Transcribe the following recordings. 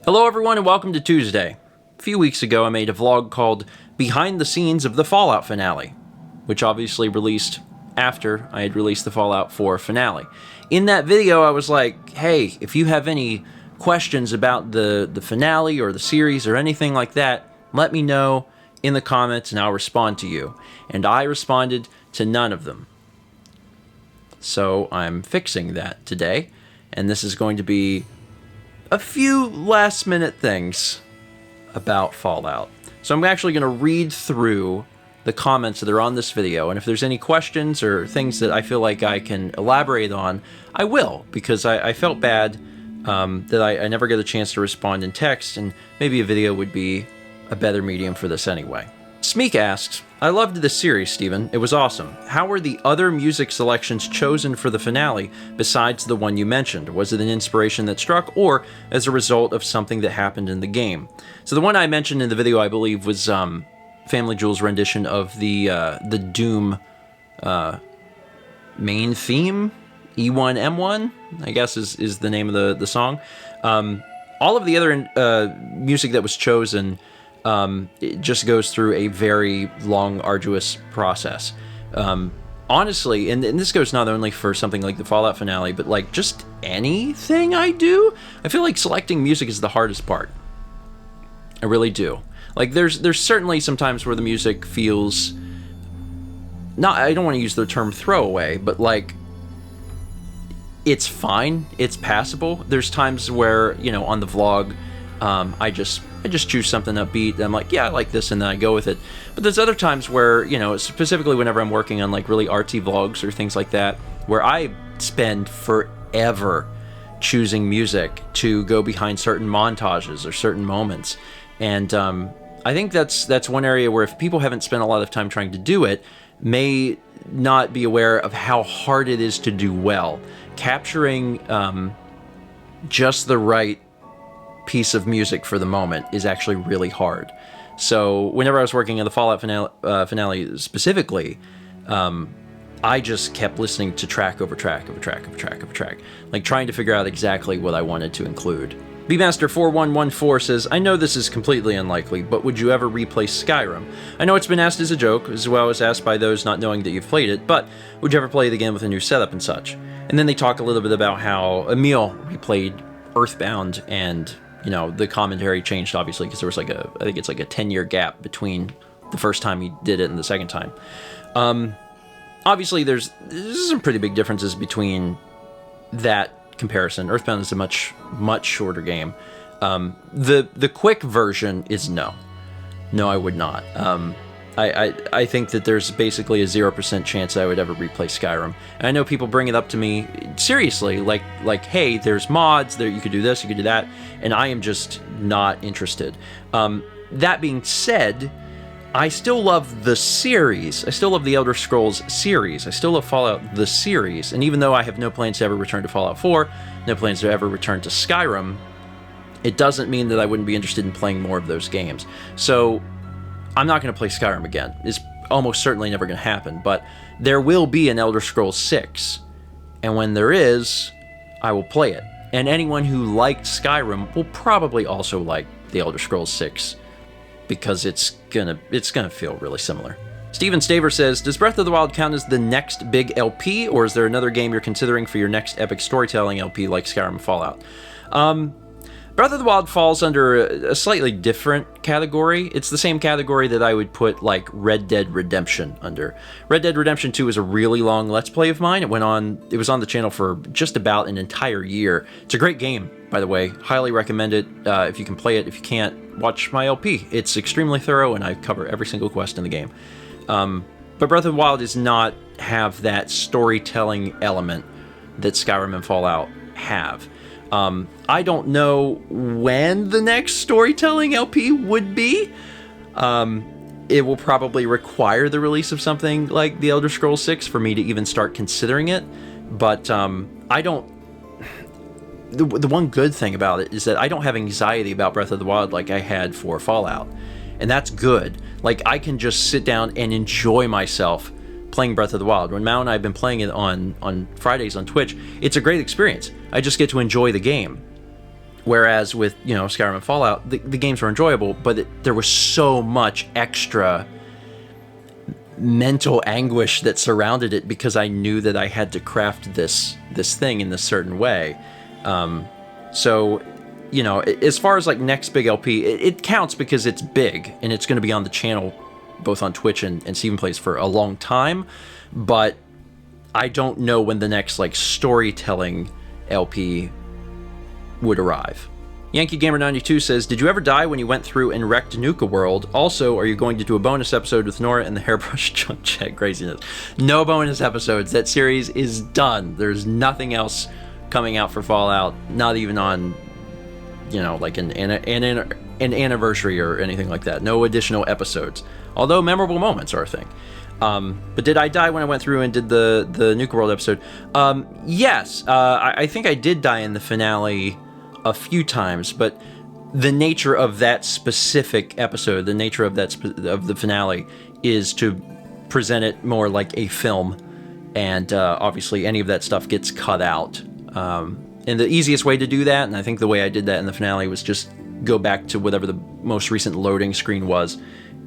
Hello everyone and welcome to Tuesday. A few weeks ago I made a vlog called Behind the Scenes of the Fallout Finale, which obviously released after I had released the Fallout 4 finale. In that video I was like, hey, if you have any questions about the finale or the series or anything like that, let me know in the comments and I'll respond to you. And I responded to none of them. So I'm fixing that today, and this is going to be a few last minute things about Fallout. So I'm actually going to read through the comments that are on this video, and if there's any questions or things that I feel like I can elaborate on, I will, because I felt bad that I never get a chance to respond in text, and maybe a video would be a better medium for this anyway. Smeek asks, I loved this series, Steven. It was awesome. How were the other music selections chosen for the finale besides the one you mentioned? Was it an inspiration that struck or as a result of something that happened in the game? So the one I mentioned in the video, I believe, was Family Jewel's rendition of the Doom main theme, E1M1, I guess is the name of the song. All of the other music that was chosen it just goes through a very long, arduous process. Honestly, and this goes not only for something like the Fallout finale, but like just anything I do, I feel like selecting music is the hardest part. I really do. Like there's certainly some times where the music feels I don't want to use the term throwaway, but like it's fine, it's passable. There's times where, you know, on the vlog, I just choose something upbeat, and I'm like, yeah, I like this, and then I go with it. But there's other times where, you know, specifically whenever I'm working on like really artsy vlogs or things like that, where I spend forever choosing music to go behind certain montages or certain moments. And I think that's one area where if people haven't spent a lot of time trying to do it, may not be aware of how hard it is to do well. Capturing just the right piece of music for the moment is actually really hard. So whenever I was working on the Fallout finale specifically, I just kept listening to track over track over track over track over track, like trying to figure out exactly what I wanted to include. Bmaster4114 says, I know this is completely unlikely, but would you ever replay Skyrim? I know it's been asked as a joke, as well as asked by those not knowing that you've played it, but would you ever play it again with a new setup and such? And then they talk a little bit about how Emil replayed Earthbound, and you know, the commentary changed obviously because there was like I think it's like a 10-year gap between the first time he did it and the second time. Obviously there's some pretty big differences between that comparison. Earthbound is a much shorter game. The quick version is no, I would not. I think that there's basically a 0% chance I would ever replay Skyrim. And I know people bring it up to me seriously, like, hey, there's mods, there you could do this, you could do that, and I am just not interested. That being said, I still love the series. I still love the Elder Scrolls series. I still love Fallout the series. And even though I have no plans to ever return to Fallout 4, no plans to ever return to Skyrim, it doesn't mean that I wouldn't be interested in playing more of those games. So I'm not going to play Skyrim again. It's almost certainly never going to happen, but there will be an Elder Scrolls 6, and when there is, I will play it. And anyone who liked Skyrim will probably also like the Elder Scrolls 6, because it's gonna feel really similar. Steven Staver says, does Breath of the Wild count as the next big LP, or is there another game you're considering for your next epic storytelling LP like Skyrim and Fallout? Breath of the Wild falls under a slightly different category. It's the same category that I would put like Red Dead Redemption under. Red Dead Redemption 2 is a really long Let's Play of mine. It was on the channel for just about an entire year. It's a great game, by the way. Highly recommend it if you can play it. If you can't, watch my LP. It's extremely thorough and I cover every single quest in the game. But Breath of the Wild does not have that storytelling element that Skyrim and Fallout have. I don't know when the next storytelling LP would be. It will probably require the release of something like the Elder Scrolls 6 for me to even start considering it. But I don't... The one good thing about it is that I don't have anxiety about Breath of the Wild like I had for Fallout. And that's good. Like, I can just sit down and enjoy myself playing Breath of the Wild. When Mao and I have been playing it on Fridays on Twitch, it's a great experience. I just get to enjoy the game. Whereas with, Skyrim and Fallout, the games were enjoyable, but there was so much extra mental anguish that surrounded it because I knew that I had to craft this thing in this certain way. So, as far as like next big LP, it counts because it's big and it's going to be on the channel, both on Twitch and Steven Plays for a long time. But I don't know when the next like storytelling LP would arrive. Yankee Gamer 92 says, did you ever die when you went through and wrecked Nuka World? Also, are you going to do a bonus episode with Nora and the hairbrush junk check craziness? No bonus episodes. That series is done. There's nothing else coming out for Fallout. Not even on, like an anniversary or anything like that. No additional episodes. Although memorable moments are a thing. But did I die when I went through and did the Nuka World episode? Yes. I think I did die in the finale a few times, but the nature of that specific episode, the nature of of the finale, is to present it more like a film, and obviously any of that stuff gets cut out. And the easiest way to do that, and I think the way I did that in the finale, was just go back to whatever the most recent loading screen was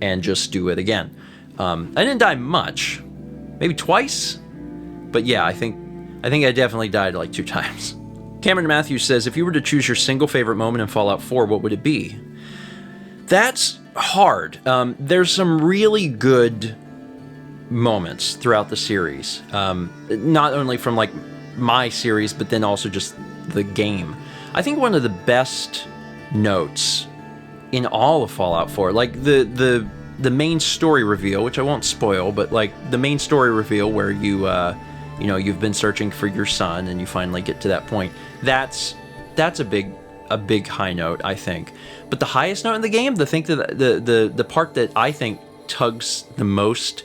and just do it again. I didn't die much, maybe twice, but yeah, I think I definitely died like 2 times. Cameron Matthews says, if you were to choose your single favorite moment in Fallout 4, what would it be? That's hard. There's some really good moments throughout the series. Not only from like my series, but then also just the game. I think one of the best notes in all of Fallout 4, like the main story reveal, which I won't spoil, but like the main story reveal where you've been searching for your son and you finally get to that point. That's a big high note, I think. But the highest note in the game, the part that I think tugs the most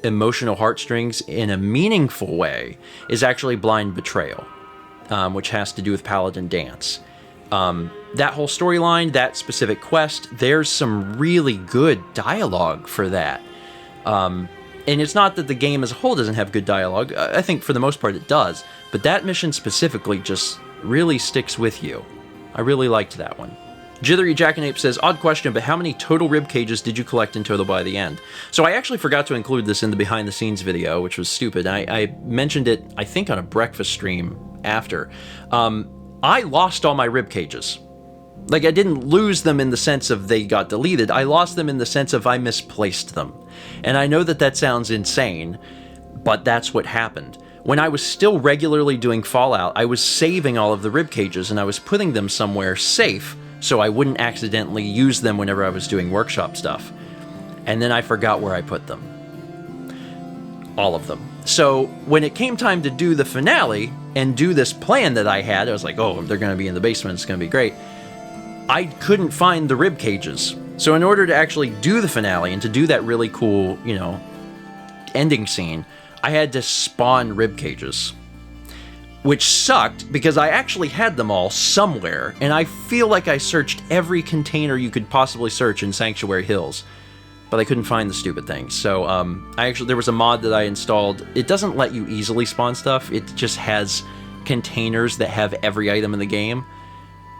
emotional heartstrings in a meaningful way, is actually Blind Betrayal, which has to do with Paladin Dance. That whole storyline, that specific quest, there's some really good dialogue for that. And it's not that the game as a whole doesn't have good dialogue. I think for the most part it does. But that mission specifically just really sticks with you. I really liked that one. Jithery Jackanape says, odd question, but how many total rib cages did you collect in total by the end? So I actually forgot to include this in the behind the scenes video, which was stupid. I mentioned it, I think, on a breakfast stream after. I lost all my rib cages. Like, I didn't lose them in the sense of they got deleted. I lost them in the sense of I misplaced them. And I know that sounds insane, but that's what happened. When I was still regularly doing Fallout, I was saving all of the rib cages and I was putting them somewhere safe so I wouldn't accidentally use them whenever I was doing workshop stuff. And then I forgot where I put them. All of them. So when it came time to do the finale and do this plan that I had, I was like, oh, they're going to be in the basement, it's going to be great. I couldn't find the rib cages. So in order to actually do the finale and to do that really cool, ending scene, I had to spawn rib cages. Which sucked because I actually had them all somewhere, and I feel like I searched every container you could possibly search in Sanctuary Hills, but I couldn't find the stupid things. So there was a mod that I installed. It doesn't let you easily spawn stuff. It just has containers that have every item in the game,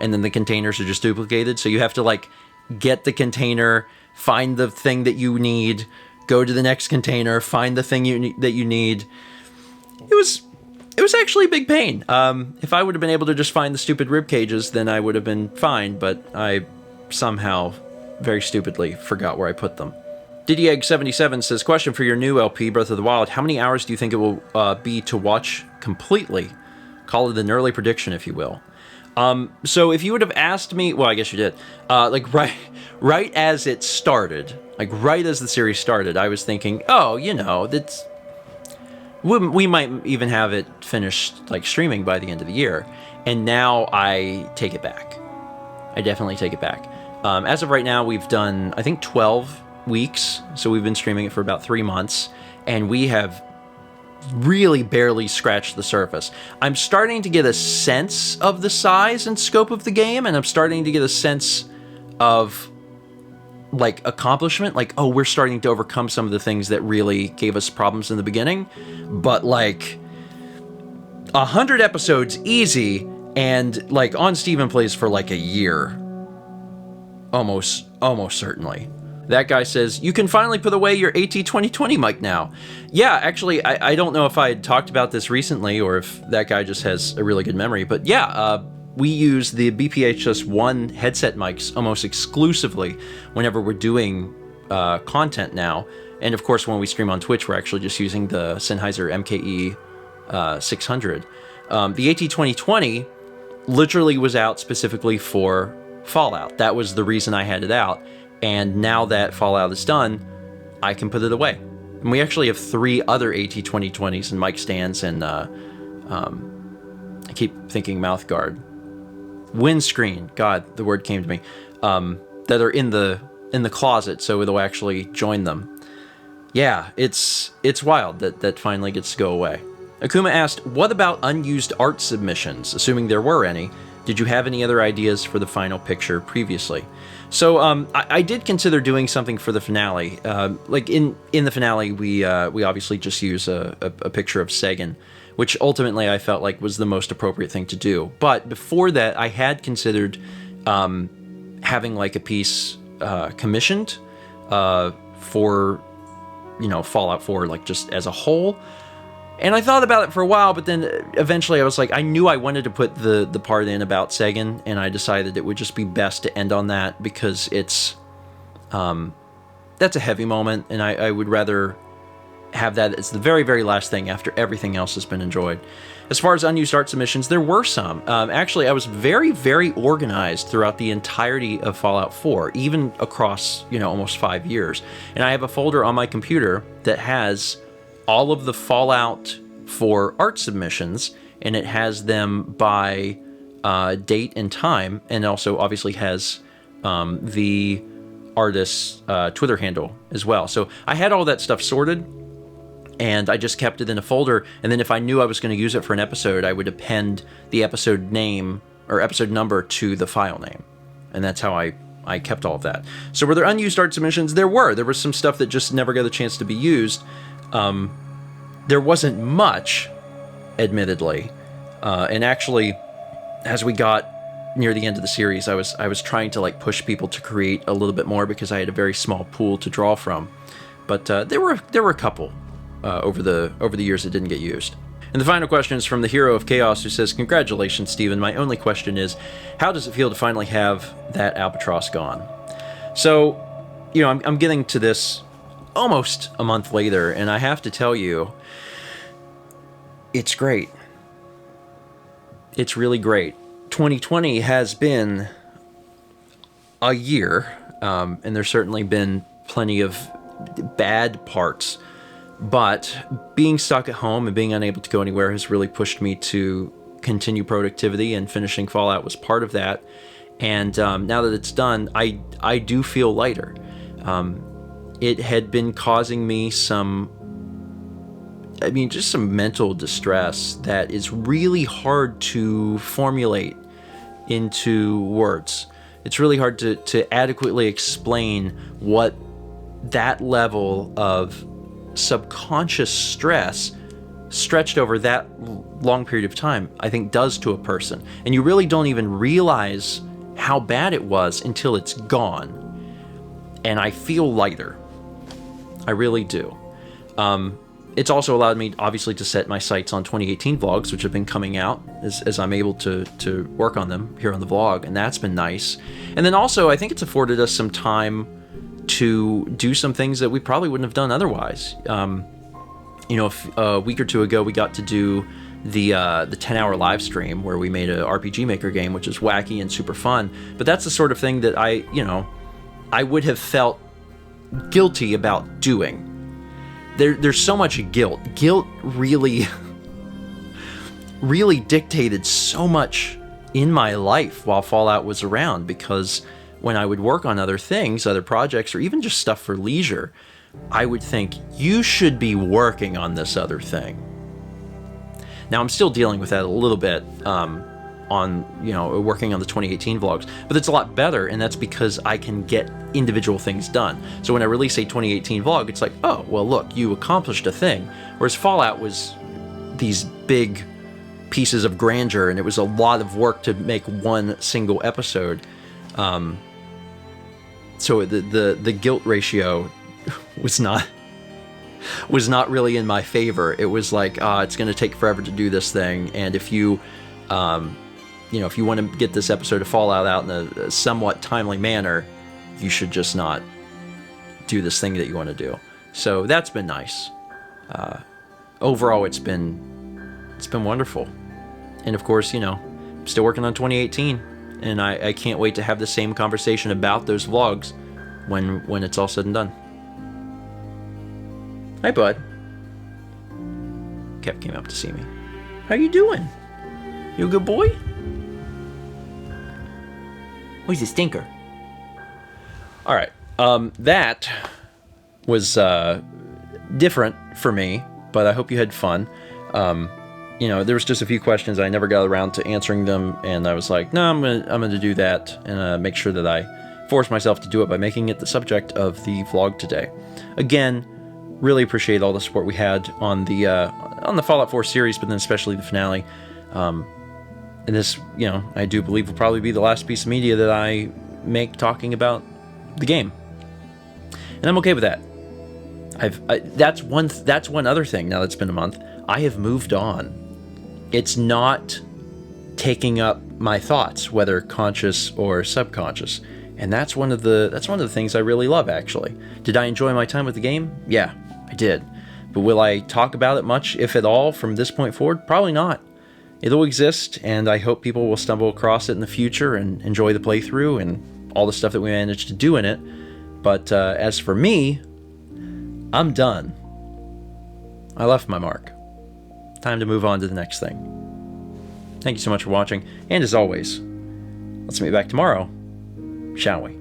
and then the containers are just duplicated. So you have to like get the container, find the thing that you need, go to the next container, find the thing that you need. It was actually a big pain. If I would have been able to just find the stupid rib cages, then I would have been fine, but I somehow, very stupidly, forgot where I put them. DidyEgg77 says, question for your new LP, Breath of the Wild. How many hours do you think it will be to watch completely? Call it an early prediction, if you will. So if you would have asked me, well, I guess you did, right as it started, like right as the series started, I was thinking, we might even have it finished like streaming by the end of the year. And now I take it back. I definitely take it back. As of right now, we've done, I think, 12 weeks. So we've been streaming it for about 3 months. And we have really barely scratched the surface. I'm starting to get a sense of the size and scope of the game. And I'm starting to get a sense of like accomplishment, like, oh, we're starting to overcome some of the things that really gave us problems in the beginning. But like 100 episodes easy, And like on Steven Plays for like a year, almost certainly. That guy says, you can finally put away your AT2020 mic now. Yeah, actually, I don't know if I had talked about this recently or if that guy just has a really good memory, but yeah, we use the BPHS1 headset mics almost exclusively whenever we're doing content now. And of course, when we stream on Twitch, we're actually just using the Sennheiser MKE 600. The AT2020 literally was out specifically for Fallout. That was the reason I had it out. And now that Fallout is done, I can put it away. And we actually have 3 other AT2020s and mic stands and I keep thinking mouth guard. Windscreen, God, the word came to me. That are in the closet, so it'll actually join them. Yeah, it's wild that finally gets to go away. Akuma asked, what about unused art submissions, assuming there were any? Did you have any other ideas for the final picture previously? So I did consider doing something for the finale. Like in the finale, we obviously just use a picture of Sagan, which ultimately I felt like was the most appropriate thing to do. But before that, I had considered having like a piece commissioned for, Fallout 4, like just as a whole. And I thought about it for a while, but then eventually I was like, I knew I wanted to put the part in about Sagan, and I decided it would just be best to end on that because it's, that's a heavy moment, and I would rather have that as the very, very last thing after everything else has been enjoyed. As far as unused art submissions, there were some. Actually, I was very, very organized throughout the entirety of Fallout 4, even across, almost 5 years. And I have a folder on my computer that has all of the Fallout 4 art submissions, and it has them by date and time, and also obviously has the artist's Twitter handle as well. So I had all that stuff sorted, and I just kept it in a folder, and then if I knew I was going to use it for an episode, I would append the episode name or episode number to the file name. And that's how I kept all of that. So were there unused art submissions? There was some stuff that just never got a chance to be used. There wasn't much, admittedly, and actually, as we got near the end of the series, I was trying to like push people to create a little bit more because I had a very small pool to draw from. But there were a couple over the years that didn't get used. And the final question is from the Hero of Chaos, who says, "Congratulations, Stephen. My only question is, how does it feel to finally have that albatross gone?" So, I'm getting to this almost a month later, and I have to tell you, it's great. It's really great. 2020 has been a year, and there's certainly been plenty of bad parts, but being stuck at home and being unable to go anywhere has really pushed me to continue productivity, and finishing Fallout was part of that. And now that it's done, I do feel lighter. It had been causing me just some mental distress that is really hard to formulate into words. It's really hard to adequately explain what that level of subconscious stress stretched over that long period of time, I think, does to a person. And you really don't even realize how bad it was until it's gone. And I feel lighter. I really do. It's also allowed me, obviously, to set my sights on 2018 vlogs, which have been coming out as I'm able to work on them here on the vlog, and that's been nice. And then also, I think it's afforded us some time to do some things that we probably wouldn't have done otherwise. A week or two ago, we got to do the 10-hour live stream where we made a RPG Maker game, which is wacky and super fun. But that's the sort of thing that I would have felt guilty about doing. There's so much guilt. Guilt really, really dictated so much in my life while Fallout was around, because when I would work on other things, other projects, or even just stuff for leisure, I would think, you should be working on this other thing. Now, I'm still dealing with that a little bit working on the 2018 vlogs, but it's a lot better, and that's because I can get individual things done. So when I release a 2018 vlog, it's like, oh, well, look, you accomplished a thing. Whereas Fallout was these big pieces of grandeur, and it was a lot of work to make one single episode. So the guilt ratio was not really in my favor. It was like, it's going to take forever to do this thing, and if you if you want to get this episode of Fallout out in a somewhat timely manner, you should just not do this thing that you want to do. So that's been nice. Overall, it's been wonderful. And of course, I'm still working on 2018, and I can't wait to have the same conversation about those vlogs when it's all said and done. Hi, bud. Kev came up to see me. How you doing? You a good boy? Oh, he's a stinker. All right. That was different for me, but I hope you had fun. There was just a few questions. I never got around to answering them, and I was like, no, I'm gonna do that and make sure that I force myself to do it by making it the subject of the vlog today. Again, really appreciate all the support we had on the Fallout 4 series, but then especially the finale. And this, I do believe will probably be the last piece of media that I make talking about the game, and I'm okay with that. That's one other thing. Now that it's been a month, I have moved on. It's not taking up my thoughts, whether conscious or subconscious, and that's one of the things I really love. Actually, did I enjoy my time with the game? Yeah, I did. But will I talk about it much, if at all, from this point forward? Probably not. It'll exist, and I hope people will stumble across it in the future and enjoy the playthrough and all the stuff that we managed to do in it. But as for me, I'm done. I left my mark. Time to move on to the next thing. Thank you so much for watching, and as always, let's meet back tomorrow, shall we?